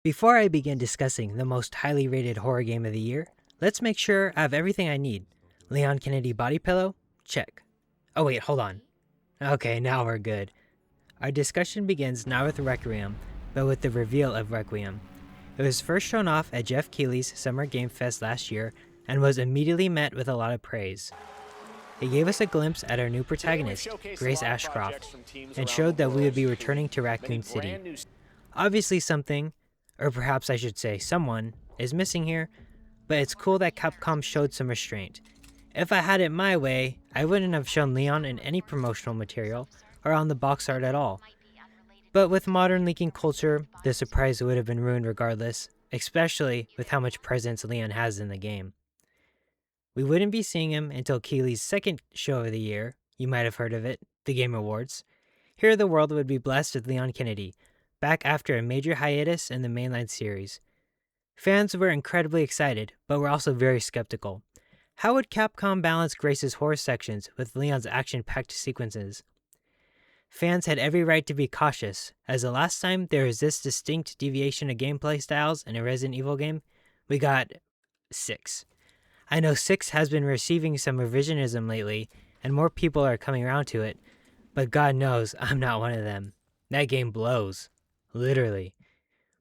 Before I begin discussing the most highly rated horror game of the year, let's make sure I have everything I need. Leon Kennedy body pillow? Check. Oh wait, hold on. Okay, now we're good. Our discussion begins not with Requiem, but with the reveal of Requiem. It was first shown off at Jeff Keighley's Summer Game Fest last year and was immediately met with a lot of praise. It gave us a glimpse at our new protagonist, Grace Ashcroft, and showed that we would be returning to Raccoon City. Obviously something, or perhaps I should say someone, is missing here, but it's cool that Capcom showed some restraint. If I had it my way, I wouldn't have shown Leon in any promotional material or on the box art at all. But with modern leaking culture, the surprise would have been ruined regardless, especially with how much presence Leon has in the game. We wouldn't be seeing him until Keighley's second show of the year, you might have heard of it, the Game Awards. Here the world would be blessed with Leon Kennedy, back after a major hiatus in the mainline series. Fans were incredibly excited, but were also very skeptical. How would Capcom balance Grace's horror sections with Leon's action-packed sequences? Fans had every right to be cautious, as the last time there was this distinct deviation of gameplay styles in a Resident Evil game, we got 6. I know 6 has been receiving some revisionism lately, and more people are coming around to it, but God knows I'm not one of them. That game blows. Literally.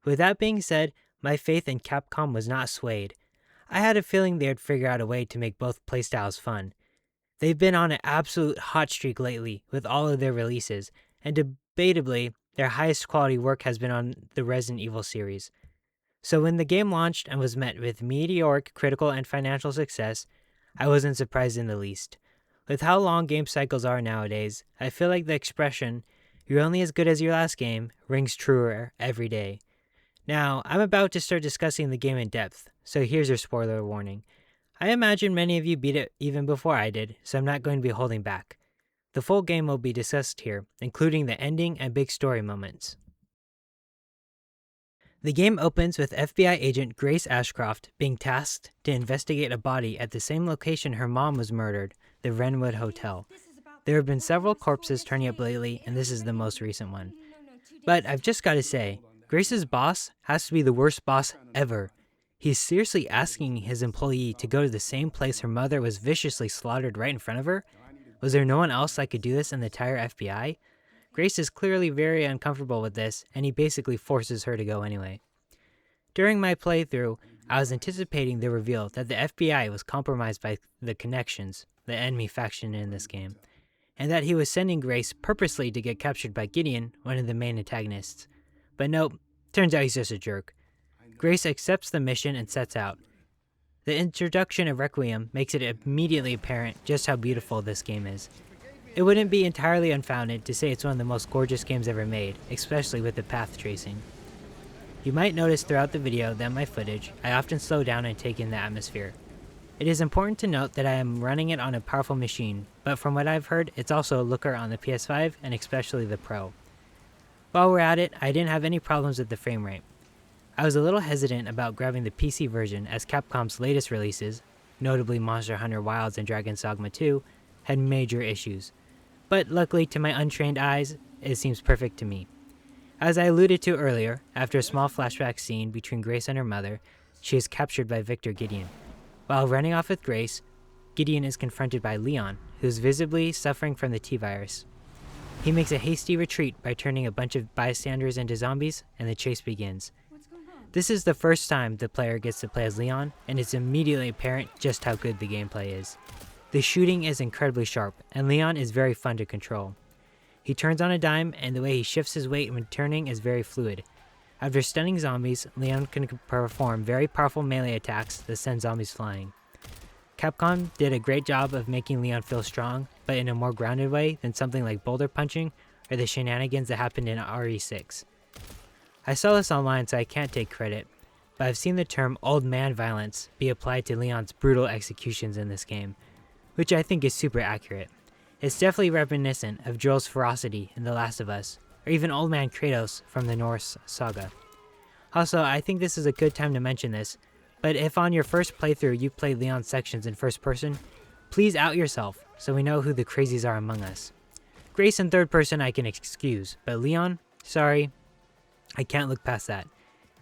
With that being said, my faith in Capcom was not swayed. I had a feeling they'd figure out a way to make both playstyles fun. They've been on an absolute hot streak lately with all of their releases, and debatably, their highest quality work has been on the Resident Evil series. So when the game launched and was met with meteoric critical and financial success, I wasn't surprised in the least. With how long game cycles are nowadays, I feel like the expression, "you're only as good as your last game," rings truer every day. Now, I'm about to start discussing the game in depth, so here's your spoiler warning. I imagine many of you beat it even before I did, so I'm not going to be holding back. The full game will be discussed here, including the ending and big story moments. The game opens with FBI agent Grace Ashcroft being tasked to investigate a body at the same location her mom was murdered, the Wrenwood Hotel. There have been several corpses turning up lately, and this is the most recent one. But I've just got to say, Grace's boss has to be the worst boss ever. He's seriously asking his employee to go to the same place her mother was viciously slaughtered right in front of her? Was there no one else that could do this in the entire FBI? Grace is clearly very uncomfortable with this, and he basically forces her to go anyway. During my playthrough, I was anticipating the reveal that the FBI was compromised by the Connections, the enemy faction in this game, and that he was sending Grace purposely to get captured by Gideon, one of the main antagonists. But nope, turns out he's just a jerk. Grace accepts the mission and sets out. The introduction of Requiem makes it immediately apparent just how beautiful this game is. It wouldn't be entirely unfounded to say it's one of the most gorgeous games ever made, especially with the path tracing. You might notice throughout the video that in my footage, I often slow down and take in the atmosphere. It is important to note that I am running it on a powerful machine, but from what I've heard, it's also a looker on the PS5 and especially the Pro. While we're at it, I didn't have any problems with the frame rate. I was a little hesitant about grabbing the PC version as Capcom's latest releases, notably Monster Hunter Wilds and Dragon's Dogma 2, had major issues. But luckily to my untrained eyes, it seems perfect to me. As I alluded to earlier, after a small flashback scene between Grace and her mother, she is captured by Victor Gideon. While running off with Grace, Gideon is confronted by Leon, who is visibly suffering from the T-virus. He makes a hasty retreat by turning a bunch of bystanders into zombies, and the chase begins. This is the first time the player gets to play as Leon, and it's immediately apparent just how good the gameplay is. The shooting is incredibly sharp, and Leon is very fun to control. He turns on a dime, and the way he shifts his weight when turning is very fluid. After stunning zombies, Leon can perform very powerful melee attacks that send zombies flying. Capcom did a great job of making Leon feel strong, but in a more grounded way than something like boulder punching or the shenanigans that happened in RE6. I saw this online, so I can't take credit, but I've seen the term old man violence be applied to Leon's brutal executions in this game, which I think is super accurate. It's definitely reminiscent of Joel's ferocity in The Last of Us, or even Old Man Kratos from the Norse saga. Also, I think this is a good time to mention this, but if on your first playthrough you play Leon's sections in first person, please out yourself so we know who the crazies are among us. Grace in third person I can excuse, but Leon, sorry, I can't look past that.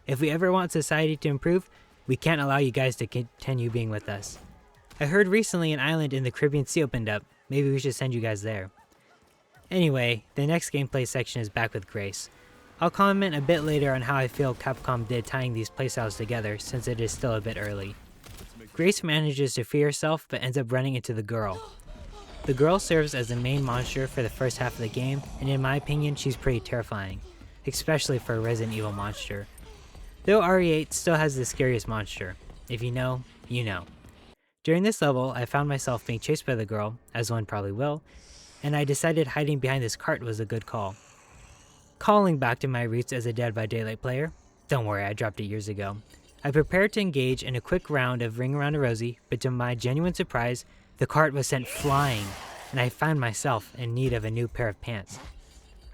If we ever want society to improve, we can't allow you guys to continue being with us. I heard recently an island in the Caribbean Sea opened up. Maybe we should send you guys there. Anyway, the next gameplay section is back with Grace. I'll comment a bit later on how I feel Capcom did tying these playstyles together since it is still a bit early. Grace manages to free herself but ends up running into the girl. The girl serves as the main monster for the first half of the game, and in my opinion she's pretty terrifying, especially for a Resident Evil monster. Though RE8 still has the scariest monster. If you know, you know. During this level, I found myself being chased by the girl, as one probably will, and I decided hiding behind this cart was a good call. Calling back to my roots as a Dead by Daylight player, don't worry, I dropped it years ago, I prepared to engage in a quick round of Ring Around a Rosie, but to my genuine surprise, the cart was sent flying, and I found myself in need of a new pair of pants.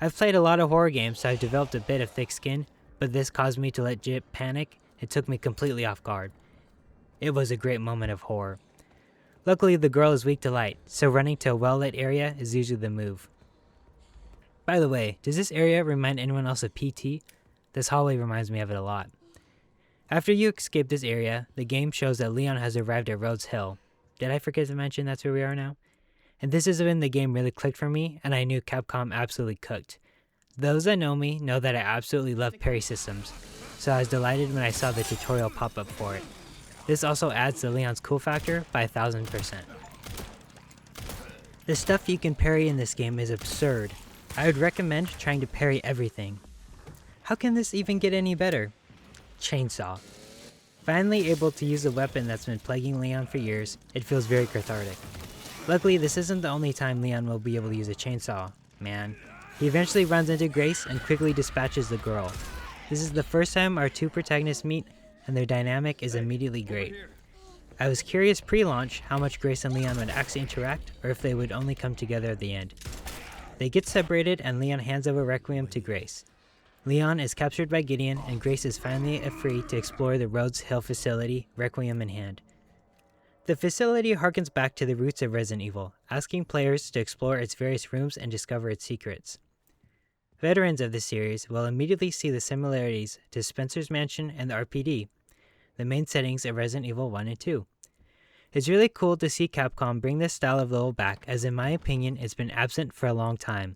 I've played a lot of horror games, so I've developed a bit of thick skin, but this caused me to legit panic. It took me completely off guard. It was a great moment of horror. Luckily, the girl is weak to light, so running to a well-lit area is usually the move. By the way, does this area remind anyone else of PT? This hallway reminds me of it a lot. After you escape this area, the game shows that Leon has arrived at Rhodes Hill. Did I forget to mention that's where we are now? And this is when the game really clicked for me, and I knew Capcom absolutely cooked. Those that know me know that I absolutely love parry systems, so I was delighted when I saw the tutorial pop up for it. This also adds to Leon's cool factor by 1000%. The stuff you can parry in this game is absurd. I would recommend trying to parry everything. How can this even get any better? Chainsaw. Finally able to use a weapon that's been plaguing Leon for years, it feels very cathartic. Luckily, this isn't the only time Leon will be able to use a chainsaw, man. He eventually runs into Grace and quickly dispatches the girl. This is the first time our two protagonists meet, and their dynamic is immediately great. I was curious pre-launch how much Grace and Leon would actually interact, or if they would only come together at the end. They get separated and Leon hands over Requiem to Grace. Leon is captured by Gideon and Grace is finally free to explore the Rhodes Hill facility, Requiem in hand. The facility harkens back to the roots of Resident Evil, asking players to explore its various rooms and discover its secrets. Veterans of the series will immediately see the similarities to Spencer's Mansion and the RPD, the main settings of Resident Evil 1 and 2. It's really cool to see Capcom bring this style of level back, as in my opinion it's been absent for a long time.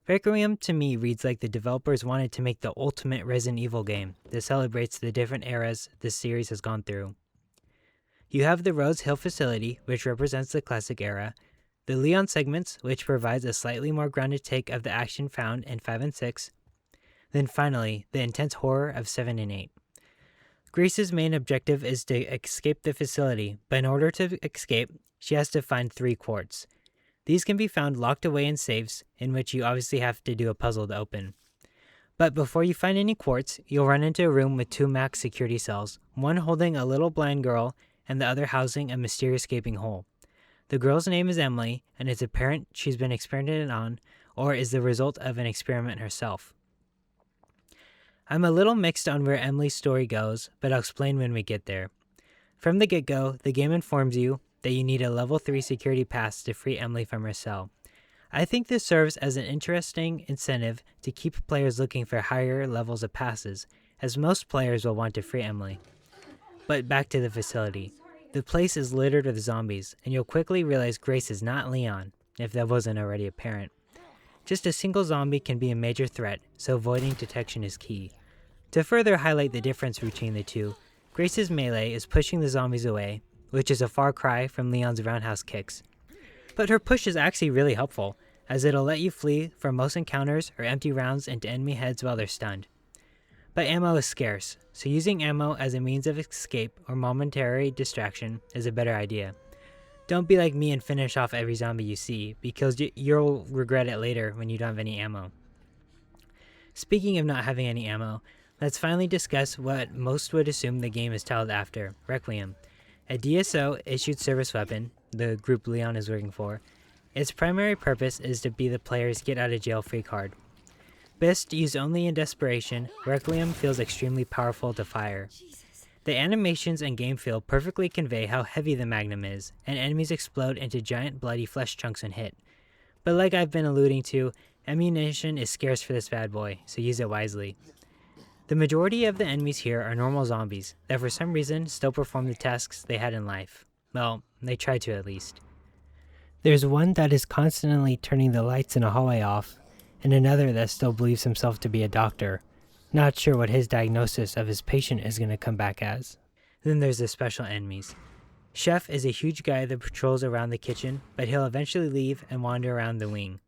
Requiem to me reads like the developers wanted to make the ultimate Resident Evil game that celebrates the different eras this series has gone through. You have the Rhodes Hill facility, which represents the classic era, the Leon segments, which provides a slightly more grounded take of the action found in 5 and 6, then finally, the intense horror of 7 and 8. Grace's main objective is to escape the facility, but in order to escape, she has to find 3 quartz. These can be found locked away in safes, in which you obviously have to do a puzzle to open. But before you find any quartz, you'll run into a room with 2 max security cells, one holding a little blind girl, and the other housing a mysterious gaping hole. The girl's name is Emily, and it's apparent she's been experimented on, or is the result of an experiment herself. I'm a little mixed on where Emily's story goes, but I'll explain when we get there. From the get-go, the game informs you that you need a level 3 security pass to free Emily from her cell. I think this serves as an interesting incentive to keep players looking for higher levels of passes, as most players will want to free Emily. But back to the facility. The place is littered with zombies, and you'll quickly realize Grace is not Leon, if that wasn't already apparent. Just a single zombie can be a major threat, so avoiding detection is key. To further highlight the difference between the two, Grace's melee is pushing the zombies away, which is a far cry from Leon's roundhouse kicks. But her push is actually really helpful, as it'll let you flee from most encounters or empty rounds into enemy heads while they're stunned. But ammo is scarce, so using ammo as a means of escape or momentary distraction is a better idea. Don't be like me and finish off every zombie you see, because you'll regret it later when you don't have any ammo. Speaking of not having any ammo, let's finally discuss what most would assume the game is titled after, Requiem. A DSO-issued service weapon, the group Leon is working for. Its primary purpose is to be the player's get-out-of-jail-free card. Best used only in desperation, Requiem feels extremely powerful to fire. The animations and game feel perfectly convey how heavy the Magnum is, and enemies explode into giant bloody flesh chunks when hit. But like I've been alluding to, ammunition is scarce for this bad boy, so use it wisely. The majority of the enemies here are normal zombies that for some reason still perform the tasks they had in life. Well, they try to at least. There's one that is constantly turning the lights in a hallway off, and another that still believes himself to be a doctor, not sure what his diagnosis of his patient is going to come back as. Then there's the special enemies. Chef is a huge guy that patrols around the kitchen, but he'll eventually leave and wander around the wing.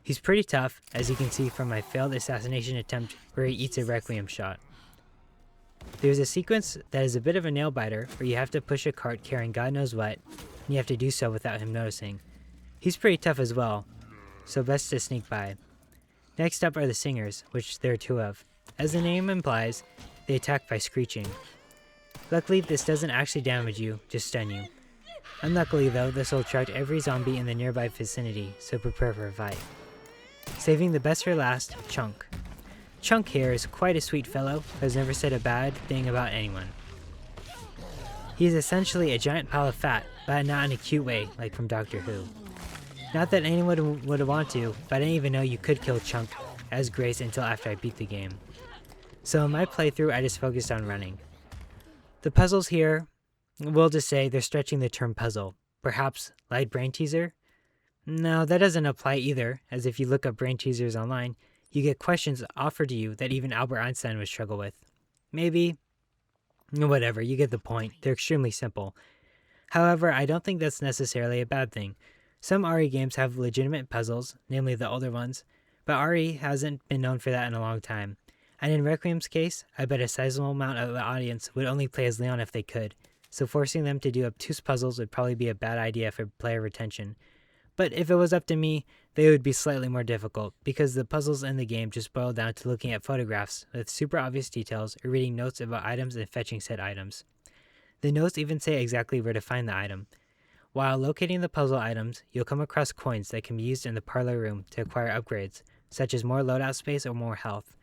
He's pretty tough, as you can see from my failed assassination attempt where he eats a Requiem shot. There's a sequence that is a bit of a nail-biter where you have to push a cart carrying God knows what, and you have to do so without him noticing. He's pretty tough as well, so best to sneak by. Next up are the singers, which there are two of. As the name implies, they attack by screeching. Luckily, this doesn't actually damage you, just stun you. Unluckily though, this will attract every zombie in the nearby vicinity, so prepare for a fight. Saving the best for last, Chunk. Chunk here is quite a sweet fellow who has never said a bad thing about anyone. He is essentially a giant pile of fat, but not in a cute way like from Doctor Who. Not that anyone would want to, but I didn't even know you could kill Chunk as Grace until after I beat the game. So in my playthrough I just focused on running. The puzzles here, we'll just say they're stretching the term puzzle. Perhaps light brain teaser? No, that doesn't apply either, as if you look up brain teasers online, you get questions offered to you that even Albert Einstein would struggle with. Maybe. Whatever, you get the point. They're extremely simple. However, I don't think that's necessarily a bad thing. Some RE games have legitimate puzzles, namely the older ones, but RE hasn't been known for that in a long time. And in Requiem's case, I bet a sizable amount of the audience would only play as Leon if they could, so forcing them to do obtuse puzzles would probably be a bad idea for player retention. But if it was up to me, they would be slightly more difficult, because the puzzles in the game just boil down to looking at photographs with super obvious details or reading notes about items and fetching said items. The notes even say exactly where to find the item. While locating the puzzle items, you'll come across coins that can be used in the parlor room to acquire upgrades, such as more loadout space or more health.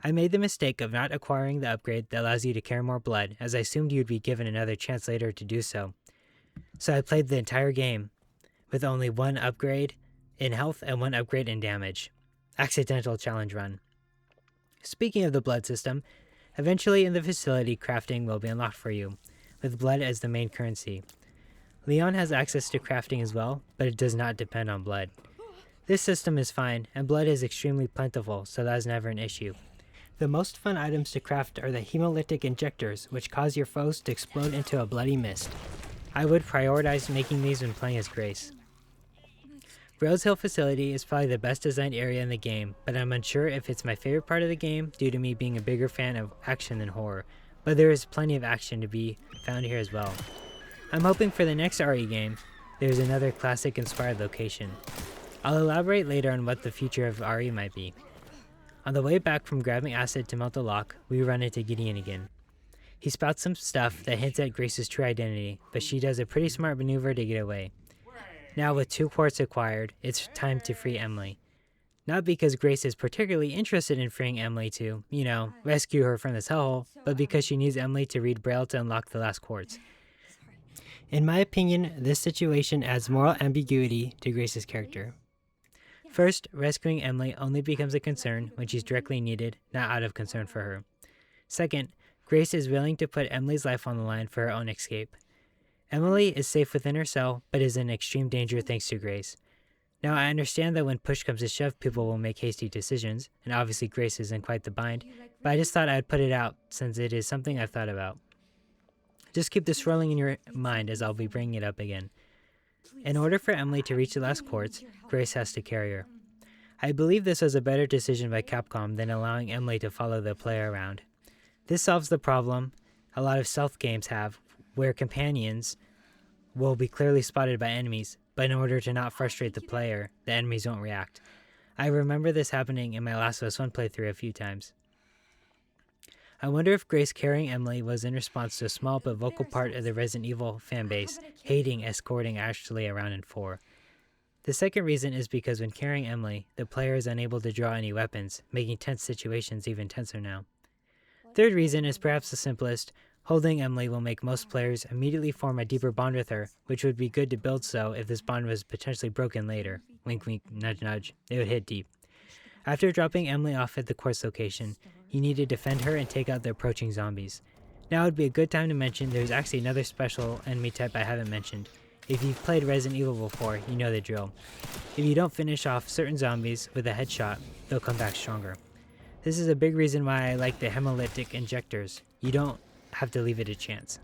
I made the mistake of not acquiring the upgrade that allows you to carry more blood, as I assumed you'd be given another chance later to do so. So I played the entire game with only one upgrade in health and one upgrade in damage. Accidental challenge run. Speaking of the blood system, eventually in the facility crafting will be unlocked for you, with blood as the main currency. Leon has access to crafting as well, but it does not depend on blood. This system is fine, and blood is extremely plentiful, so that is never an issue. The most fun items to craft are the hemolytic injectors, which cause your foes to explode into a bloody mist. I would prioritize making these when playing as Grace. Rose Hill Facility is probably the best designed area in the game, but I'm unsure if it's my favorite part of the game due to me being a bigger fan of action than horror, but there is plenty of action to be found here as well. I'm hoping for the next RE game, there's another classic inspired location. I'll elaborate later on what the future of RE might be. On the way back from grabbing acid to melt the lock, we run into Gideon again. He spouts some stuff that hints at Grace's true identity, but she does a pretty smart maneuver to get away. Now with 2 quartz acquired, it's time to free Emily. Not because Grace is particularly interested in freeing Emily to, rescue her from this hellhole, but because she needs Emily to read Braille to unlock the last quartz. In my opinion, this situation adds moral ambiguity to Grace's character. First, rescuing Emily only becomes a concern when she's directly needed, not out of concern for her. Second, Grace is willing to put Emily's life on the line for her own escape. Emily is safe within her cell, but is in extreme danger thanks to Grace. Now, I understand that when push comes to shove, people will make hasty decisions, and obviously Grace is in quite the bind, but I just thought I'd put it out since it is something I've thought about. Just keep this rolling in your mind as I'll be bringing it up again. In order for Emily to reach the last quartz, Grace has to carry her. I believe this was a better decision by Capcom than allowing Emily to follow the player around. This solves the problem a lot of stealth games have, where companions will be clearly spotted by enemies, but in order to not frustrate the player, the enemies won't react. I remember this happening in my Last of Us 1 playthrough a few times. I wonder if Grace carrying Emily was in response to a small but vocal part of the Resident Evil fanbase hating escorting Ashley around in 4. The second reason is because when carrying Emily, the player is unable to draw any weapons, making tense situations even tenser now. Third reason is perhaps the simplest. Holding Emily will make most players immediately form a deeper bond with her, which would be good to build so if this bond was potentially broken later. Wink wink, nudge nudge, it would hit deep. After dropping Emily off at the quartz location, you need to defend her and take out the approaching zombies. Now would be a good time to mention there's actually another special enemy type I haven't mentioned. If you've played Resident Evil before, you know the drill. If you don't finish off certain zombies with a headshot, they'll come back stronger. This is a big reason why I like the hemolytic injectors. You don't have to leave it a chance.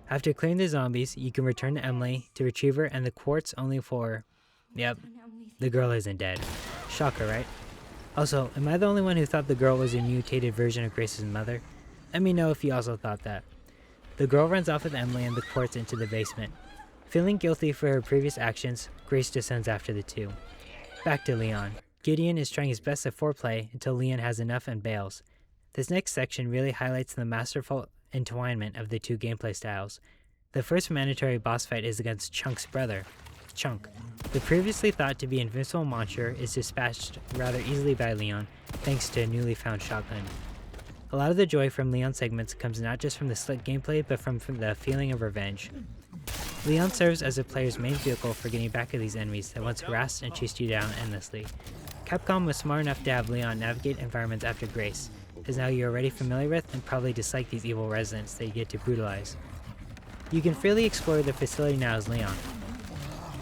After clearing the zombies, you can return to Emily to retrieve her and the quartz only for... Yep, the girl isn't dead. Shocker, right? Also, am I the only one who thought the girl was a mutated version of Grace's mother? Let me know if you also thought that. The girl runs off with Emily and the quartz into the basement. Feeling guilty for her previous actions, Grace descends after the two. Back to Leon. Gideon is trying his best at foreplay until Leon has enough and bails. This next section really highlights the masterful entwinement of the two gameplay styles. The first mandatory boss fight is against Chunk's brother, Chunk. The previously thought to be invincible monster is dispatched rather easily by Leon, thanks to a newly found shotgun. A lot of the joy from Leon segments comes not just from the slick gameplay, but from the feeling of revenge. Leon serves as the player's main vehicle for getting back at these enemies that once harassed and chased you down endlessly. Capcom was smart enough to have Leon navigate environments after Grace, as now you're already familiar with and probably dislike these evil residents that you get to brutalize. You can freely explore the facility now as Leon.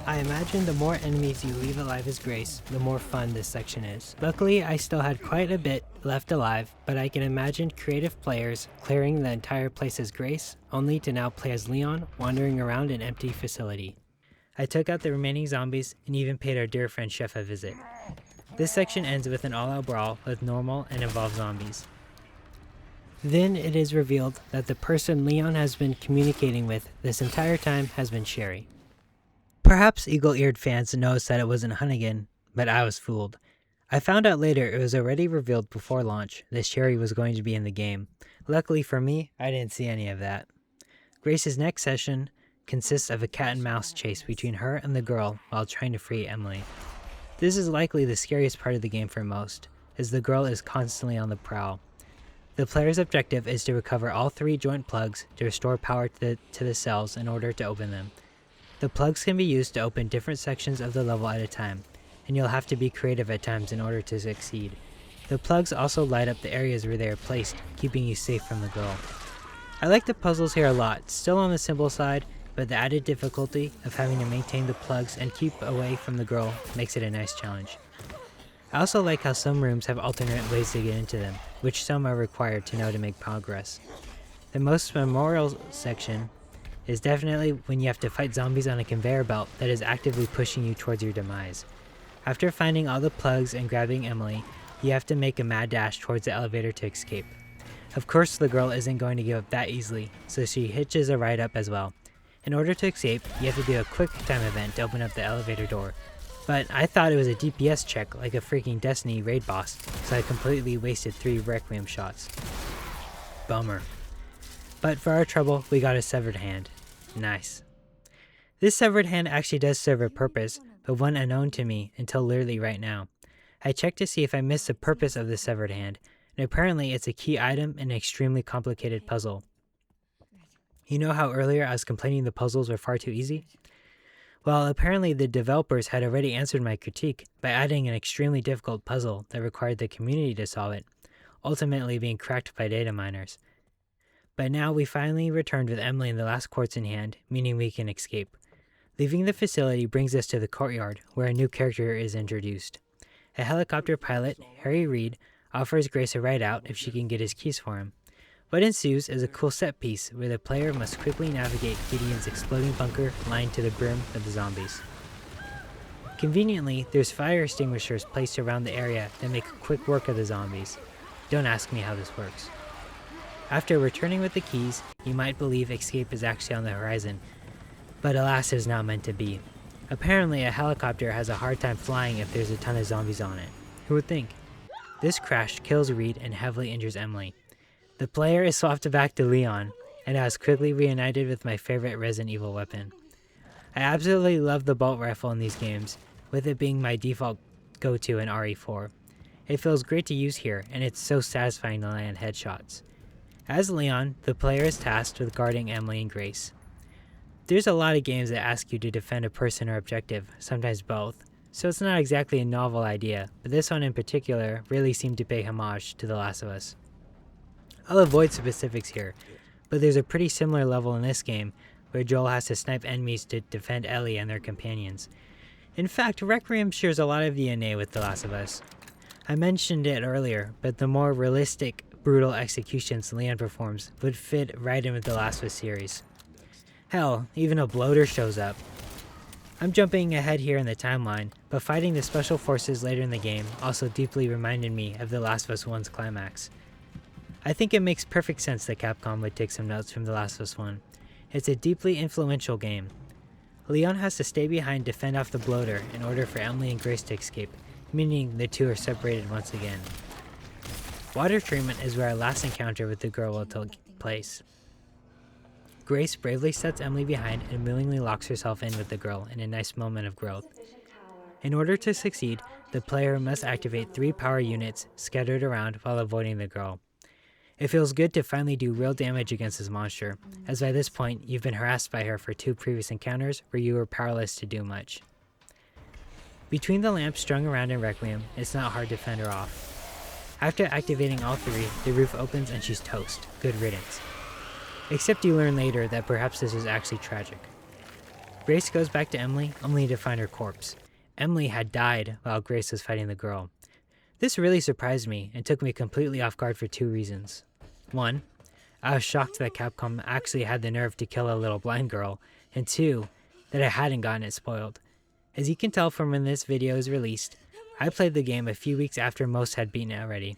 I imagine the more enemies you leave alive as Grace, the more fun this section is. Luckily, I still had quite a bit left alive, but I can imagine creative players clearing the entire place as Grace, only to now play as Leon, wandering around an empty facility. I took out the remaining zombies and even paid our dear friend Chef a visit. This section ends with an all-out brawl with normal and evolved zombies. Then it is revealed that the person Leon has been communicating with this entire time has been Sherry. Perhaps eagle-eared fans noticed that it wasn't Hunnigan, but I was fooled. I found out later it was already revealed before launch that Sherry was going to be in the game. Luckily for me, I didn't see any of that. Grace's next session consists of a cat and mouse chase between her and the girl while trying to free Emily. This is likely the scariest part of the game for most, as the girl is constantly on the prowl. The player's objective is to recover all 3 joint plugs to restore power to the cells in order to open them. The plugs can be used to open different sections of the level at a time, and you'll have to be creative at times in order to succeed. The plugs also light up the areas where they are placed, keeping you safe from the girl. I like the puzzles here a lot, still on the simple side, but the added difficulty of having to maintain the plugs and keep away from the girl makes it a nice challenge. I also like how some rooms have alternate ways to get into them, which some are required to know to make progress. The most memorable section is definitely when you have to fight zombies on a conveyor belt that is actively pushing you towards your demise. After finding all the plugs and grabbing Emily, you have to make a mad dash towards the elevator to escape. Of course the girl isn't going to give up that easily, so she hitches a ride up as well. In order to escape, you have to do a quick time event to open up the elevator door. But I thought it was a DPS check like a freaking Destiny raid boss, so I completely wasted 3 Requiem shots. Bummer. But for our trouble, we got a severed hand. Nice. This severed hand actually does serve a purpose, but one unknown to me until literally right now. I checked to see if I missed the purpose of the severed hand, and apparently it's a key item in an extremely complicated puzzle. You know how earlier I was complaining the puzzles were far too easy? Well, apparently the developers had already answered my critique by adding an extremely difficult puzzle that required the community to solve it, ultimately being cracked by data miners. But now we finally returned with Emily and the last quartz in hand, meaning we can escape. Leaving the facility brings us to the Courtyard, where a new character is introduced. A helicopter pilot, Harry Reid, offers Grace a ride out if she can get his keys for him. What ensues is a cool set piece where the player must quickly navigate Gideon's exploding bunker lined to the brim of the zombies. Conveniently, there's fire extinguishers placed around the area that make quick work of the zombies. Don't ask me how this works. After returning with the keys, you might believe escape is actually on the horizon, but alas it is not meant to be. Apparently a helicopter has a hard time flying if there's a ton of zombies on it. Who would think? This crash kills Reed and heavily injures Emily. The player is swapped back to Leon, and I was quickly reunited with my favorite Resident Evil weapon. I absolutely love the bolt rifle in these games, with it being my default go-to in RE4. It feels great to use here, and it's so satisfying to land headshots. As Leon, the player is tasked with guarding Emily and Grace. There's a lot of games that ask you to defend a person or objective, sometimes both, so it's not exactly a novel idea, but this one in particular really seemed to pay homage to The Last of Us. I'll avoid specifics here, but there's a pretty similar level in this game where Joel has to snipe enemies to defend Ellie and their companions. In fact, Requiem shares a lot of DNA with The Last of Us. I mentioned it earlier, but the more realistic, brutal executions Leon performs would fit right in with The Last of Us series. Hell, even a bloater shows up. I'm jumping ahead here in the timeline, but fighting the special forces later in the game also deeply reminded me of The Last of Us 1's climax. I think it makes perfect sense that Capcom would take some notes from The Last of Us 1. It's a deeply influential game. Leon has to stay behind to fend off the bloater in order for Emily and Grace to escape, meaning the two are separated once again. Water treatment is where our last encounter with the girl will take place. Grace bravely sets Emily behind and willingly locks herself in with the girl in a nice moment of growth. In order to succeed, the player must activate 3 power units scattered around while avoiding the girl. It feels good to finally do real damage against this monster, as by this point you've been harassed by her for 2 previous encounters where you were powerless to do much. Between the lamps strung around in Requiem, it's not hard to fend her off. After activating all 3, the roof opens and she's toast. Good riddance. Except you learn later that perhaps this is actually tragic. Grace goes back to Emily, only to find her corpse. Emily had died while Grace was fighting the girl. This really surprised me and took me completely off guard for 2 reasons. 1, I was shocked that Capcom actually had the nerve to kill a little blind girl, and 2, that I hadn't gotten it spoiled. As you can tell from when this video is released, I played the game a few weeks after most had beaten it already.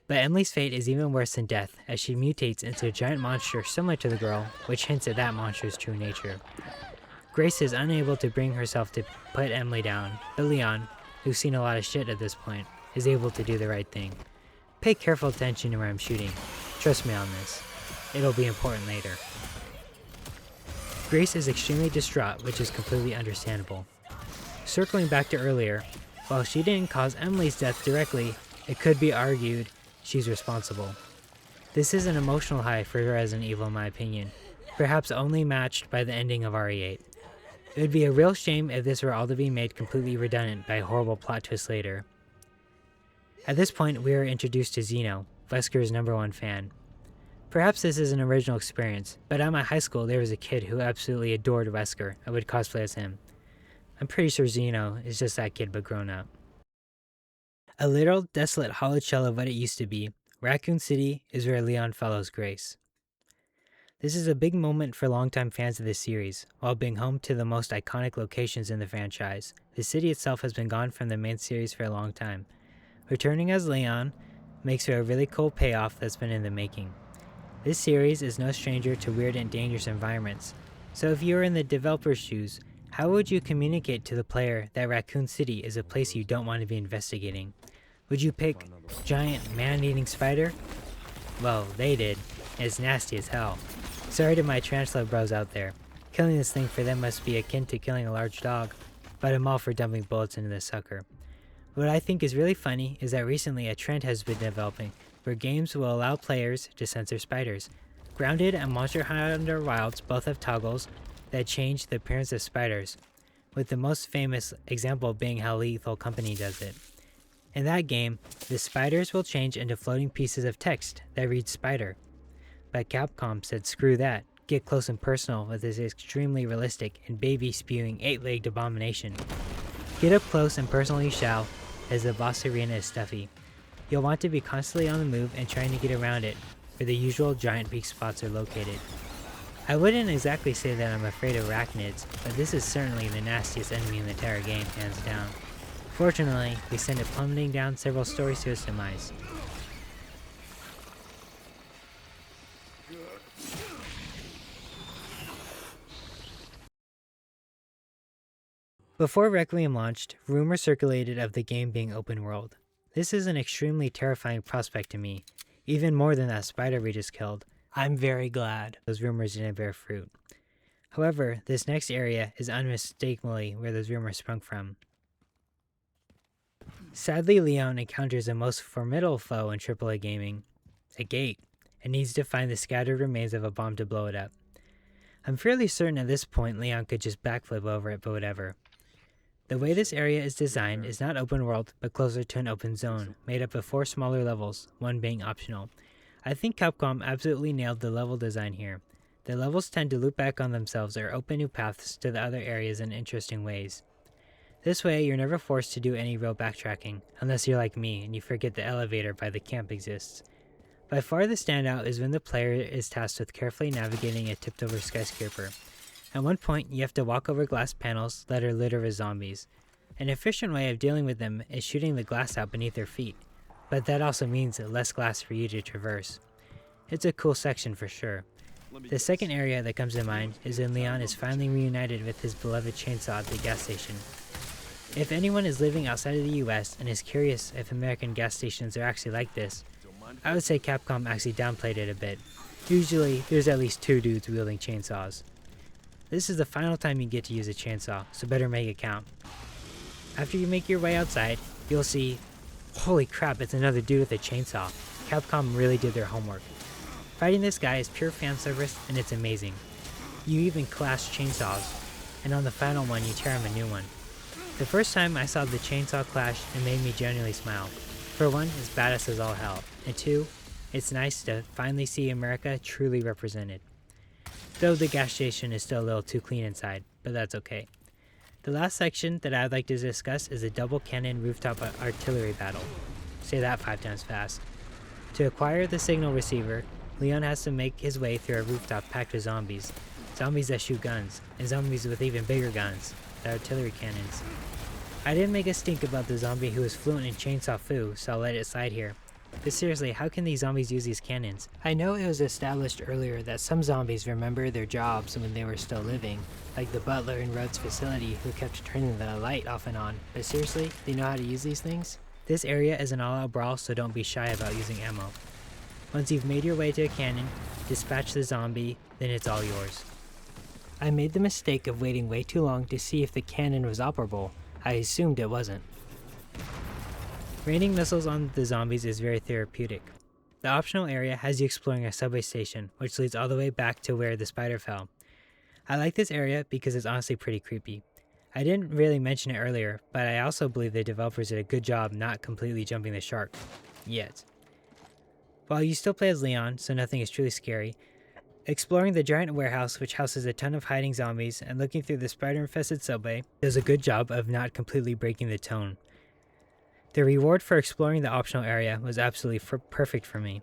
But Emily's fate is even worse than death, as she mutates into a giant monster similar to the girl, which hints at that monster's true nature. Grace is unable to bring herself to put Emily down, but Leon, who's seen a lot of shit at this point, is able to do the right thing. Pay careful attention to where I'm shooting. Trust me on this. It'll be important later. Grace is extremely distraught, which is completely understandable. Circling back to earlier, while she didn't cause Emily's death directly, it could be argued she's responsible. This is an emotional high for Resident Evil in my opinion, perhaps only matched by the ending of RE8. It would be a real shame if this were all to be made completely redundant by a horrible plot twist later. At this point, we are introduced to Zeno, Vesker's #1 fan. Perhaps this is an original experience, but at my high school there was a kid who absolutely adored Wesker and would cosplay as him. I'm pretty sure Zeno is just that kid but grown up. A little desolate hollowed shell of what it used to be, Raccoon City is where Leon follows Grace. This is a big moment for longtime fans of this series. While being home to the most iconic locations in the franchise, the city itself has been gone from the main series for a long time. Returning as Leon makes for a really cool payoff that's been in the making. This series is no stranger to weird and dangerous environments, so if you were in the developer's shoes, how would you communicate to the player that Raccoon City is a place you don't want to be investigating? Would you pick giant man-eating spider? Well, they did, and it's nasty as hell. Sorry to my tarantula bros out there. Killing this thing for them must be akin to killing a large dog, but I'm all for dumping bullets into this sucker. What I think is really funny is that recently a trend has been developing where games will allow players to censor spiders. Grounded and Monster Hunter Wilds both have toggles that change the appearance of spiders, with the most famous example being how Lethal Company does it. In that game, the spiders will change into floating pieces of text that read spider. But Capcom said screw that, get close and personal with this extremely realistic and baby-spewing 8-legged abomination. Get up close and personal you shall, as the boss arena is stuffy. You'll want to be constantly on the move and trying to get around it, where the usual giant weak spots are located. I wouldn't exactly say that I'm afraid of arachnids, but this is certainly the nastiest enemy in the entire game, hands down. Fortunately, we send it plummeting down several stories to its demise. Before Requiem launched, rumors circulated of the game being open world. This is an extremely terrifying prospect to me, even more than that spider we just killed. I'm very glad those rumors didn't bear fruit. However, this next area is unmistakably where those rumors sprung from. Sadly, Leon encounters a most formidable foe in AAA gaming, a gate, and needs to find the scattered remains of a bomb to blow it up. I'm fairly certain at this point Leon could just backflip over it, but whatever. The way this area is designed is not open world, but closer to an open zone, made up of 4 smaller levels, one being optional. I think Capcom absolutely nailed the level design here. The levels tend to loop back on themselves or open new paths to the other areas in interesting ways. This way, you're never forced to do any real backtracking, unless you're like me and you forget the elevator by the camp exists. By far the standout is when the player is tasked with carefully navigating a tipped-over skyscraper. At one point, you have to walk over glass panels that are littered with zombies. An efficient way of dealing with them is shooting the glass out beneath their feet, but that also means less glass for you to traverse. It's a cool section for sure. The second area that comes to mind is when Leon is finally reunited with his beloved chainsaw at the gas station. If anyone is living outside of the US and is curious if American gas stations are actually like this, I would say Capcom actually downplayed it a bit. Usually, there's at least 2 dudes wielding chainsaws. This is the final time you get to use a chainsaw, so better make it count. After you make your way outside, you'll see, holy crap, it's another dude with a chainsaw. Capcom really did their homework. Fighting this guy is pure fan service and it's amazing. You even clash chainsaws, and on the final one you tear him a new one. The first time I saw the chainsaw clash, it made me genuinely smile. For one, it's badass as all hell, and 2, it's nice to finally see America truly represented. Though the gas station is still a little too clean inside, but that's okay. The last section that I'd like to discuss is a double cannon rooftop artillery battle. Say that 5 times fast. To acquire the signal receiver, Leon has to make his way through a rooftop packed with zombies. Zombies that shoot guns, and zombies with even bigger guns, the artillery cannons. I didn't make a stink about the zombie who was fluent in chainsaw fu, so I'll let it slide here. But seriously, how can these zombies use these cannons? I know it was established earlier that some zombies remember their jobs when they were still living, like the butler in Rhodes' facility who kept turning the light off and on, but seriously, they know how to use these things? This area is an all-out brawl, so don't be shy about using ammo. Once you've made your way to a cannon, dispatch the zombie, then it's all yours. I made the mistake of waiting way too long to see if the cannon was operable. I assumed it wasn't. Raining missiles on the zombies is very therapeutic. The optional area has you exploring a subway station, which leads all the way back to where the spider fell. I like this area because it's honestly pretty creepy. I didn't really mention it earlier, but I also believe the developers did a good job not completely jumping the shark. Yet. While you still play as Leon, so nothing is truly scary, exploring the giant warehouse which houses a ton of hiding zombies and looking through the spider-infested subway does a good job of not completely breaking the tone. The reward for exploring the optional area was absolutely perfect for me.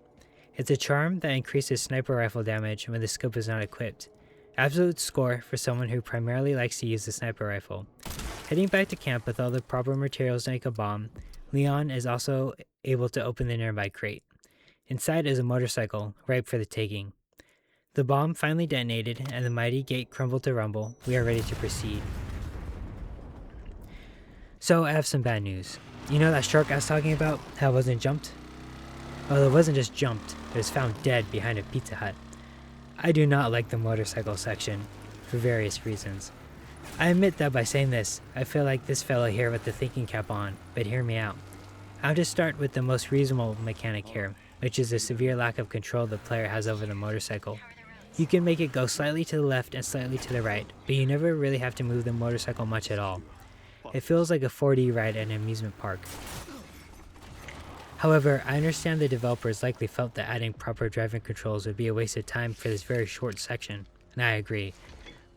It's a charm that increases sniper rifle damage when the scope is not equipped. Absolute score for someone who primarily likes to use the sniper rifle. Heading back to camp with all the proper materials to make a bomb, Leon is also able to open the nearby crate. Inside is a motorcycle, ripe for the taking. The bomb finally detonated and the mighty gate crumbled to rumble. We are ready to proceed. So I have some bad news. You know that shark I was talking about? How it wasn't jumped? Well, it wasn't just jumped, it was found dead behind a Pizza Hut. I do not like the motorcycle section, for various reasons. I admit that by saying this, I feel like this fellow here with the thinking cap on, but hear me out. I'll just start with the most reasonable mechanic here, which is the severe lack of control the player has over the motorcycle. You can make it go slightly to the left and slightly to the right, but you never really have to move the motorcycle much at all. It feels like a 4D ride at an amusement park. However, I understand the developers likely felt that adding proper driving controls would be a waste of time for this very short section, and I agree.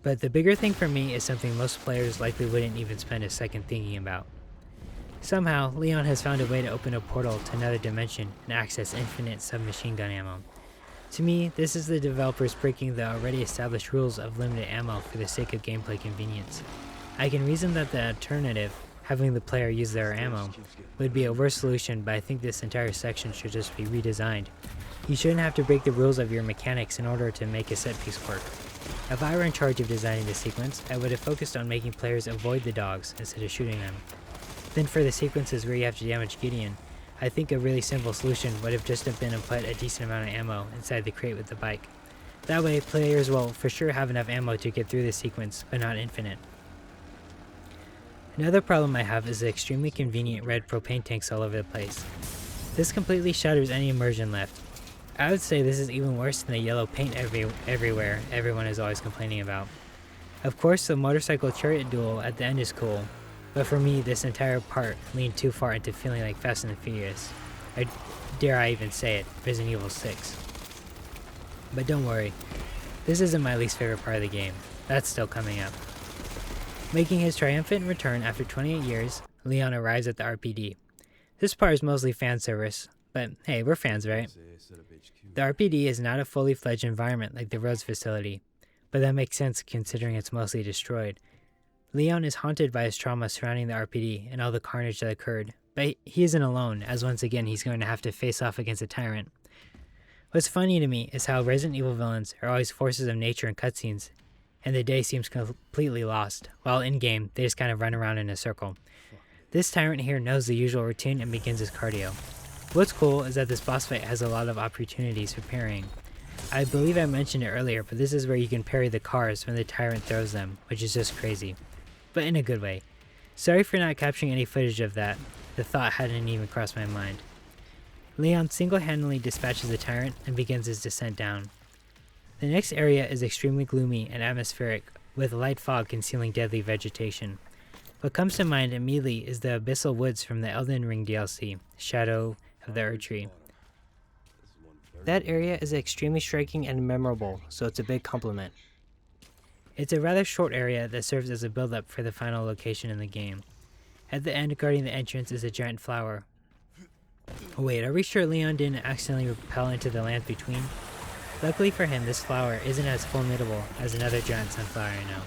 But the bigger thing for me is something most players likely wouldn't even spend a second thinking about. Somehow, Leon has found a way to open a portal to another dimension and access infinite submachine gun ammo. To me, this is the developers breaking the already established rules of limited ammo for the sake of gameplay convenience. I can reason that the alternative, having the player use their ammo, would be a worse solution, but I think this entire section should just be redesigned. You shouldn't have to break the rules of your mechanics in order to make a set piece work. If I were in charge of designing this sequence, I would have focused on making players avoid the dogs instead of shooting them. Then for the sequences where you have to damage Gideon, I think a really simple solution would have just been to put a decent amount of ammo inside the crate with the bike. That way, players will for sure have enough ammo to get through this sequence, but not infinite. Another problem I have is the extremely convenient red propane tanks all over the place. This completely shatters any immersion left. I would say this is even worse than the yellow paint everywhere everyone is always complaining about. Of course, the motorcycle chariot duel at the end is cool, but for me, this entire part leaned too far into feeling like Fast and the Furious. Or dare I even say it, Resident Evil 6. But don't worry, this isn't my least favorite part of the game. That's still coming up. Making his triumphant return after 28 years, Leon arrives at the RPD. This part is mostly fan service, but hey, we're fans, right? The RPD is not a fully fledged environment like the Rhodes facility, but that makes sense considering it's mostly destroyed. Leon is haunted by his trauma surrounding the RPD and all the carnage that occurred, but he isn't alone, as once again he's going to have to face off against a tyrant. What's funny to me is how Resident Evil villains are always forces of nature in cutscenes, and the day seems completely lost, while in-game they just kind of run around in a circle. This tyrant here knows the usual routine and begins his cardio. What's cool is that this boss fight has a lot of opportunities for parrying. I believe I mentioned it earlier, but this is where you can parry the cars when the tyrant throws them, which is just crazy. But in a good way. Sorry for not capturing any footage of that, the thought hadn't even crossed my mind. Leon single-handedly dispatches the tyrant and begins his descent down. The next area is extremely gloomy and atmospheric, with light fog concealing deadly vegetation. What comes to mind immediately is the abyssal woods from the Elden Ring DLC, Shadow of the Erdtree. That area is extremely striking and memorable, so it's a big compliment. It's a rather short area that serves as a build-up for the final location in the game. At the end, guarding the entrance is a giant flower. Wait, are we sure Leon didn't accidentally repel into the land between? Luckily for him, this flower isn't as formidable as another giant sunflower I know.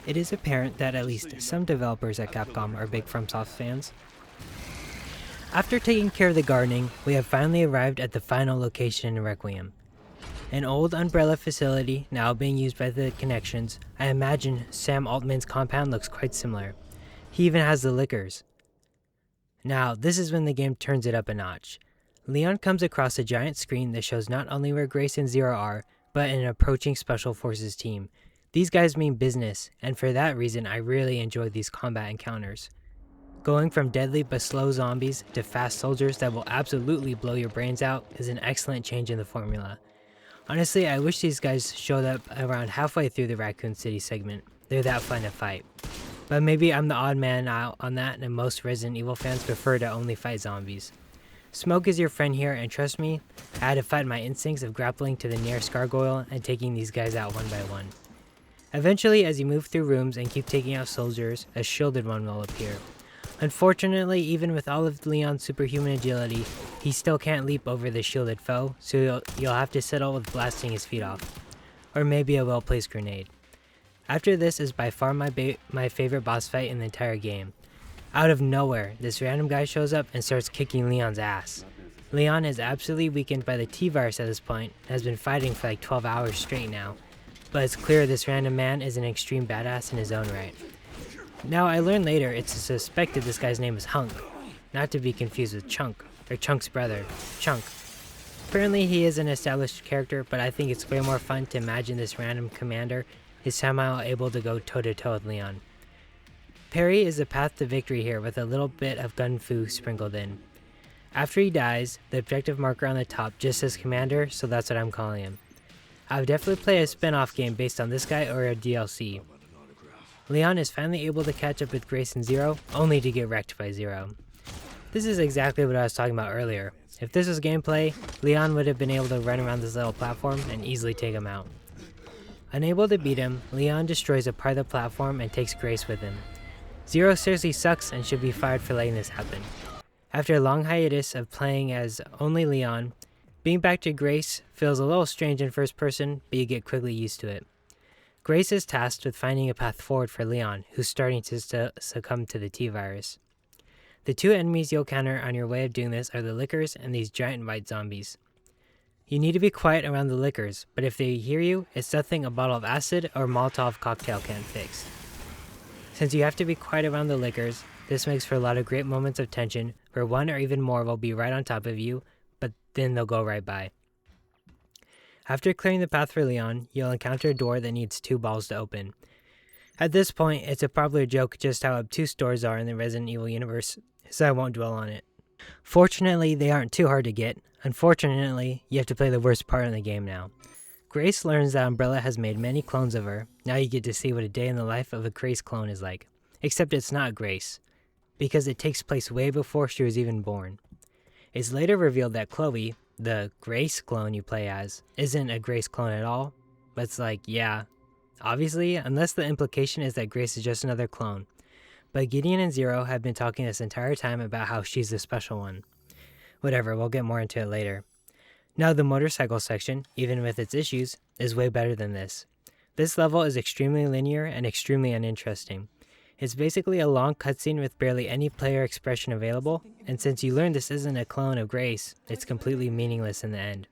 It is apparent that at least some developers at Capcom are big FromSoft fans. After taking care of the gardening, we have finally arrived at the final location in Requiem. An old Umbrella facility now being used by the Connections. I imagine Sam Altman's compound looks quite similar. He even has the liquors. Now, this is when the game turns it up a notch. Leon comes across a giant screen that shows not only where Grace and Zero are, but an approaching Special Forces team. These guys mean business, and for that reason I really enjoy these combat encounters. Going from deadly but slow zombies to fast soldiers that will absolutely blow your brains out is an excellent change in the formula. Honestly, I wish these guys showed up around halfway through the Raccoon City segment. They're that fun to fight. But maybe I'm the odd man out on that, and most Resident Evil fans prefer to only fight zombies. Smoke is your friend here, and trust me, I had to fight my instincts of grappling to the nearest gargoyle and taking these guys out one by one. Eventually, as you move through rooms and keep taking out soldiers, a shielded one will appear. Unfortunately, even with all of Leon's superhuman agility, he still can't leap over the shielded foe, so you'll have to settle with blasting his feet off. Or maybe a well-placed grenade. After this is by far my favorite boss fight in the entire game. Out of nowhere, this random guy shows up and starts kicking Leon's ass. Leon is absolutely weakened by the T-virus at this point and has been fighting for like 12 hours straight now. But it's clear this random man is an extreme badass in his own right. Now I learned later it's suspected this guy's name is Hunk, not to be confused with Chunk, or Chunk's brother, Chunk. Apparently he is an established character, but I think it's way more fun to imagine this random commander is somehow able to go toe-to-toe with Leon. Parry is the path to victory here with a little bit of gun fu sprinkled in. After he dies, the objective marker on the top just says Commander, so that's what I'm calling him. I would definitely play a spin-off game based on this guy or a DLC. Leon is finally able to catch up with Grace and Zero, only to get wrecked by Zero. This is exactly what I was talking about earlier. If this was gameplay, Leon would have been able to run around this little platform and easily take him out. Unable to beat him, Leon destroys a part of the platform and takes Grace with him. Zero seriously sucks and should be fired for letting this happen. After a long hiatus of playing as only Leon, being back to Grace feels a little strange in first person, but you get quickly used to it. Grace is tasked with finding a path forward for Leon, who's starting to succumb to the T-virus. The two enemies you'll encounter on your way of doing this are the Lickers and these giant white zombies. You need to be quiet around the Lickers, but if they hear you, it's nothing a bottle of acid or Molotov cocktail can't fix. Since you have to be quiet around the Lickers, this makes for a lot of great moments of tension where one or even more will be right on top of you, but then they'll go right by. After clearing the path for Leon, you'll encounter a door that needs 2 balls to open. At this point, it's a popular joke just how obtuse doors are in the Resident Evil universe, so I won't dwell on it. Fortunately, they aren't too hard to get. Unfortunately, you have to play the worst part in the game now. Grace learns that Umbrella has made many clones of her. Now you get to see what a day in the life of a Grace clone is like. Except it's not Grace. because it takes place way before she was even born. It's later revealed that Chloe, the Grace clone you play as, isn't a Grace clone at all, but it's like, yeah, obviously, unless the implication is that Grace is just another clone. But Gideon and Zero have been talking this entire time about how she's the special one. Whatever, we'll get more into it later. Now the motorcycle section, even with its issues, is way better than this. This level is extremely linear and extremely uninteresting. It's basically a long cutscene with barely any player expression available, and since you learn this isn't a clone of Grace, it's completely meaningless in the end.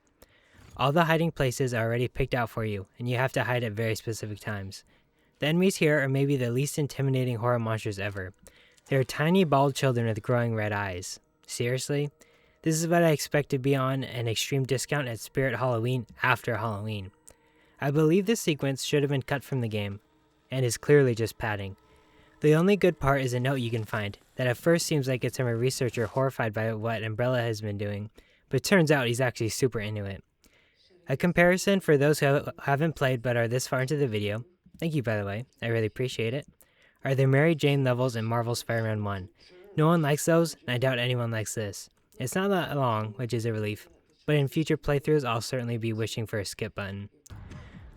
All the hiding places are already picked out for you, and you have to hide at very specific times. The enemies here are maybe the least intimidating horror monsters ever. They are tiny bald children with growing red eyes. Seriously? This is what I expect to be on an extreme discount at Spirit Halloween after Halloween. I believe this sequence should have been cut from the game, and is clearly just padding. The only good part is a note you can find, that at first seems like it's from a researcher horrified by what Umbrella has been doing, but turns out he's actually super into it. A comparison for those who haven't played but are this far into the video, thank you by the way, I really appreciate it, are the Mary Jane levels in Marvel's Spider-Man 1. No one likes those, and I doubt anyone likes this. It's not that long, which is a relief, but in future playthroughs I'll certainly be wishing for a skip button.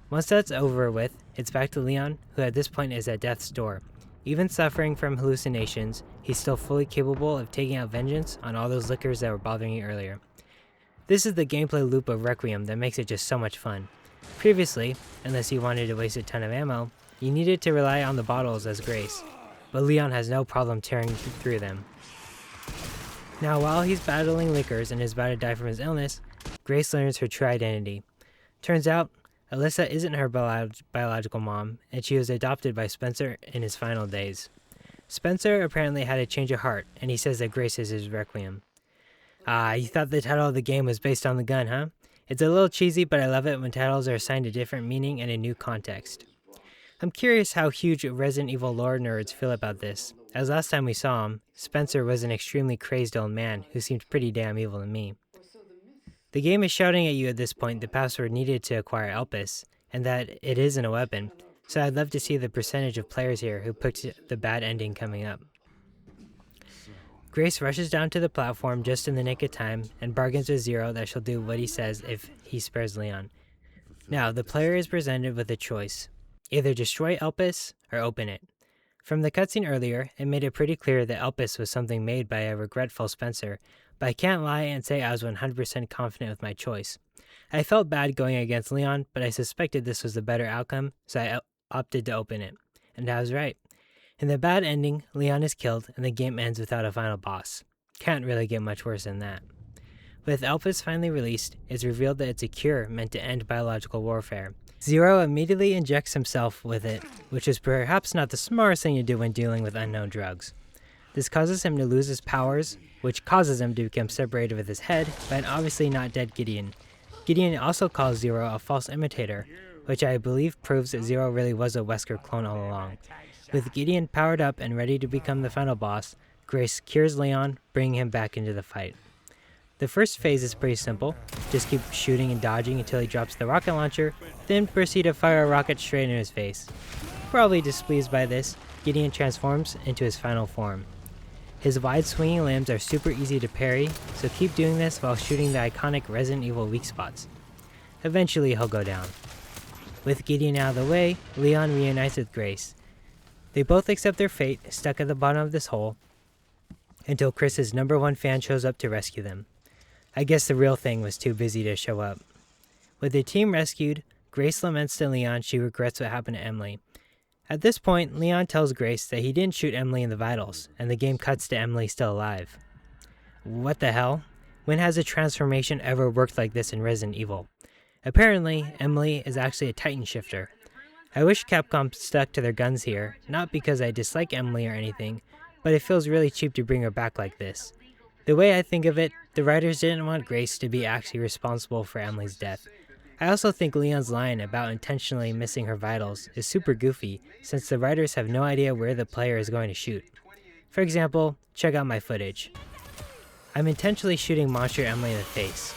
Once that's over with, it's back to Leon, who at this point is at death's door. Even suffering from hallucinations, he's still fully capable of taking out vengeance on all those lickers that were bothering you earlier. This is the gameplay loop of Requiem that makes it just so much fun. Previously, unless you wanted to waste a ton of ammo, you needed to rely on the bottles as Grace, but Leon has no problem tearing through them. Now while he's battling lickers and is about to die from his illness, Grace learns her true identity. Turns out, Alyssa isn't her biological mom, and she was adopted by Spencer in his final days. Spencer apparently had a change of heart, and he says that Grace is his Requiem. You thought the title of the game was based on the gun, huh? It's a little cheesy, but I love it when titles are assigned a different meaning and a new context. I'm curious how huge Resident Evil lore nerds feel about this, as last time we saw him, Spencer was an extremely crazed old man who seemed pretty damn evil to me. The game is shouting at you at this point the password needed to acquire Elpis, and that it isn't a weapon, so I'd love to see the percentage of players here who picked the bad ending coming up. Grace rushes down to the platform just in the nick of time and bargains with Zero that she'll do what he says if he spares Leon. Now, the player is presented with a choice. Either destroy Elpis or open it. From the cutscene earlier, it made it pretty clear that Elpis was something made by a regretful Spencer, but I can't lie and say I was 100% confident with my choice. I felt bad going against Leon, but I suspected this was the better outcome, so I opted to open it. And I was right. In the bad ending, Leon is killed and the game ends without a final boss. Can't really get much worse than that. With Elpis finally released, it's revealed that it's a cure meant to end biological warfare. Zero immediately injects himself with it, which is perhaps not the smartest thing to do when dealing with unknown drugs. This causes him to lose his powers, which causes him to become separated with his head by an obviously not dead Gideon. Gideon also calls Zero a false imitator, which I believe proves that Zero really was a Wesker clone all along. With Gideon powered up and ready to become the final boss, Grace cures Leon, bringing him back into the fight. The first phase is pretty simple, just keep shooting and dodging until he drops the rocket launcher, then proceed to fire a rocket straight in his face. Probably displeased by this, Gideon transforms into his final form. His wide swinging limbs are super easy to parry, so keep doing this while shooting the iconic Resident Evil weak spots. Eventually he'll go down. With Gideon out of the way, Leon reunites with Grace. They both accept their fate, stuck at the bottom of this hole, until Chris's #1 fan shows up to rescue them. I guess the real thing was too busy to show up. With the team rescued, Grace laments to Leon she regrets what happened to Emily. At this point, Leon tells Grace that he didn't shoot Emily in the vitals, and the game cuts to Emily still alive. What the hell? When has a transformation ever worked like this in Resident Evil? Apparently, Emily is actually a Titan shifter. I wish Capcom stuck to their guns here, not because I dislike Emily or anything, but it feels really cheap to bring her back like this. The way I think of it, the writers didn't want Grace to be actually responsible for Emily's death. I also think Leon's line about intentionally missing her vitals is super goofy, since the writers have no idea where the player is going to shoot. For example, check out my footage. I'm intentionally shooting Monster Emily in the face.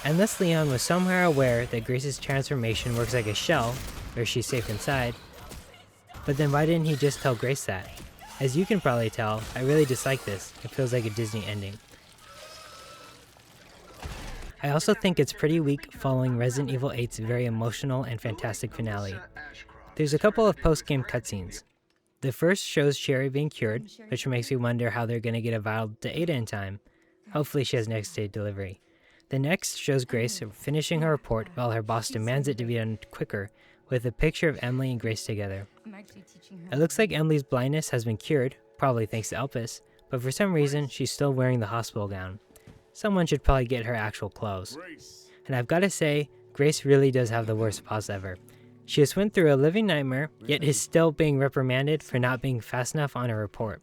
Unless Leon was somehow aware that Grace's transformation works like a shell, where she's safe inside, but then why didn't he just tell Grace that? As you can probably tell, I really dislike this. It feels like a Disney ending. I also think it's pretty weak following Resident Evil 8's very emotional and fantastic finale. There's a couple of post-game cutscenes. The first shows Sherry being cured, which makes me wonder how they're going to get a vial to Ada in time. Hopefully she has next day delivery. The next shows Grace finishing her report while her boss demands it to be done quicker, with a picture of Emily and Grace together. It looks like Emily's blindness has been cured, probably thanks to Elpis, but for some reason she's still wearing the hospital gown. Someone should probably get her actual clothes. And I've got to say, Grace really does have the worst boss ever. She has went through a living nightmare, yet is still being reprimanded for not being fast enough on her report.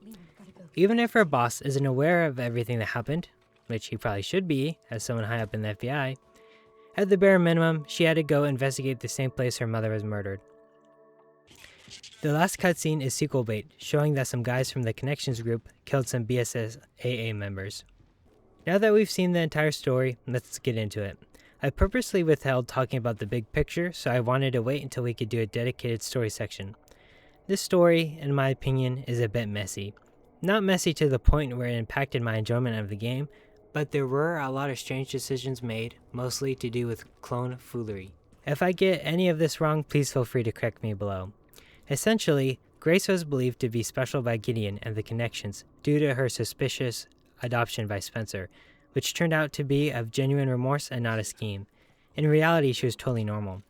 Even if her boss isn't aware of everything that happened, which he probably should be, as someone high up in the FBI, at the bare minimum, she had to go investigate the same place her mother was murdered. The last cutscene is sequel bait, showing that some guys from the Connections group killed some BSSAA members. Now that we've seen the entire story, let's get into it. I purposely withheld talking about the big picture, so I wanted to wait until we could do a dedicated story section. This story, in my opinion, is a bit messy. Not messy to the point where it impacted my enjoyment of the game, but there were a lot of strange decisions made, mostly to do with clone foolery. If I get any of this wrong, please feel free to correct me below. Essentially, Grace was believed to be special by Gideon and the Connections due to her suspicious adoption by Spencer, which turned out to be of genuine remorse and not a scheme. In reality, she was totally normal.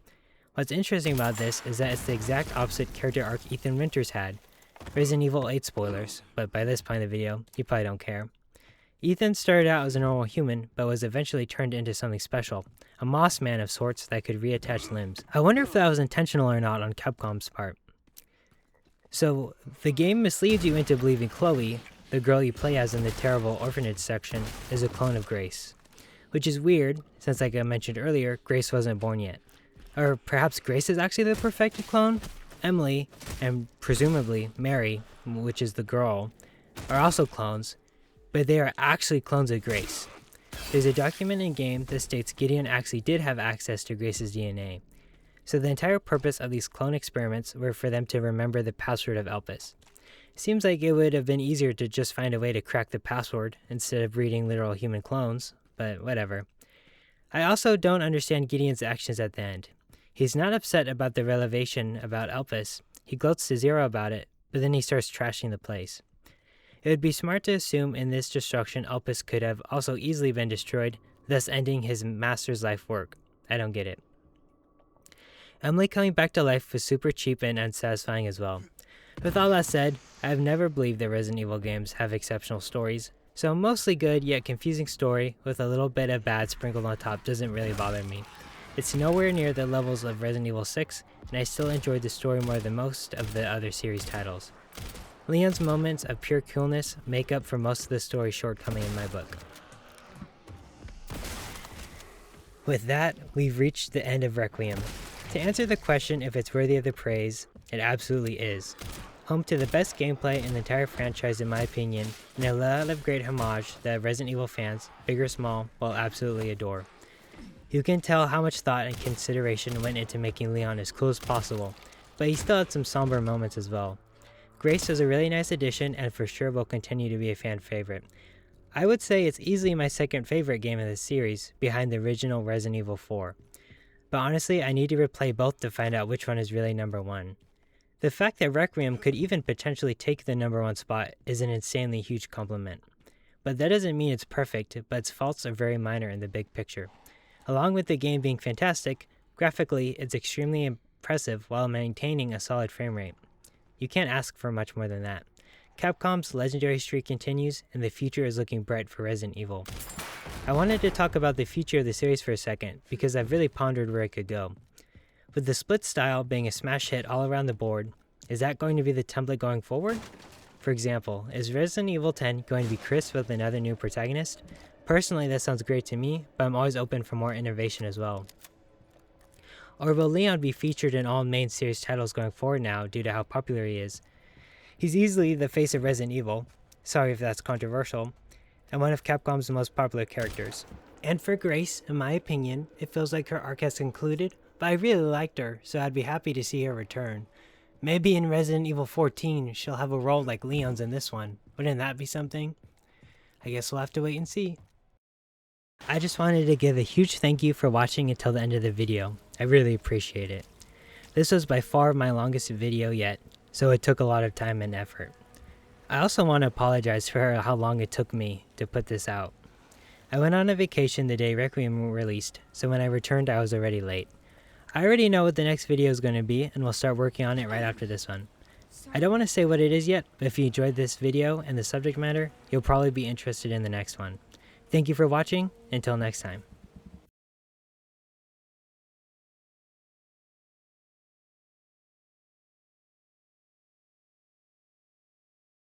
What's interesting about this is that it's the exact opposite character arc Ethan Winters had. Resident Evil 8 spoilers, but by this point in the video, you probably don't care. Ethan started out as a normal human, but was eventually turned into something special, a moss man of sorts that could reattach limbs. I wonder if that was intentional or not on Capcom's part. So, the game misleads you into believing Chloe, the girl you play as in the terrible Orphanage section, is a clone of Grace. Which is weird, since like I mentioned earlier, Grace wasn't born yet. Or perhaps Grace is actually the perfected clone? Emily, and presumably Mary, which is the girl, are also clones, but they are actually clones of Grace. There's a document in-game that states Gideon actually did have access to Grace's DNA. So the entire purpose of these clone experiments were for them to remember the password of Elpis. Seems like it would have been easier to just find a way to crack the password instead of breeding literal human clones, but whatever. I also don't understand Gideon's actions at the end. He's not upset about the revelation about Elpis, he gloats to Zero about it, but then he starts trashing the place. It would be smart to assume in this destruction Elpis could have also easily been destroyed, thus ending his master's life work. I don't get it. Emily coming back to life was super cheap and unsatisfying as well. With all that said, I have never believed that Resident Evil games have exceptional stories, so a mostly good yet confusing story with a little bit of bad sprinkled on top doesn't really bother me. It's nowhere near the levels of Resident Evil 6, and I still enjoyed the story more than most of the other series titles. Leon's moments of pure coolness make up for most of the story's shortcoming in my book. With that, we've reached the end of Requiem. To answer the question if it's worthy of the praise, it absolutely is. Home to the best gameplay in the entire franchise in my opinion, and a lot of great homage that Resident Evil fans, big or small, will absolutely adore. You can tell how much thought and consideration went into making Leon as cool as possible, but he still had some somber moments as well. Grace was a really nice addition and for sure will continue to be a fan favorite. I would say it's easily my second favorite game of the series, behind the original Resident Evil 4. But honestly, I need to replay both to find out which one is really number one. The fact that Requiem could even potentially take the number one spot is an insanely huge compliment. But that doesn't mean it's perfect, but its faults are very minor in the big picture. Along with the game being fantastic, graphically it's extremely impressive while maintaining a solid frame rate. You can't ask for much more than that. Capcom's legendary streak continues, and the future is looking bright for Resident Evil. I wanted to talk about the future of the series for a second, because I've really pondered where it could go. With the split style being a smash hit all around the board, is that going to be the template going forward? For example, is Resident Evil 10 going to be Chris with another new protagonist? Personally, that sounds great to me, but I'm always open for more innovation as well. Or will Leon be featured in all main series titles going forward now due to how popular he is? He's easily the face of Resident Evil, sorry if that's controversial, and one of Capcom's most popular characters. And for Grace, in my opinion, it feels like her arc has concluded, but I really liked her, so I'd be happy to see her return. Maybe in Resident Evil 14, she'll have a role like Leon's in this one. Wouldn't that be something? I guess we'll have to wait and see. I just wanted to give a huge thank you for watching until the end of the video. I really appreciate it. This was by far my longest video yet, so it took a lot of time and effort. I also want to apologize for how long it took me to put this out. I went on a vacation the day Requiem released, so when I returned I was already late. I already know what the next video is going to be, and we'll start working on it right after this one. I don't want to say what it is yet, but if you enjoyed this video and the subject matter, you'll probably be interested in the next one. Thank you for watching. Until next time.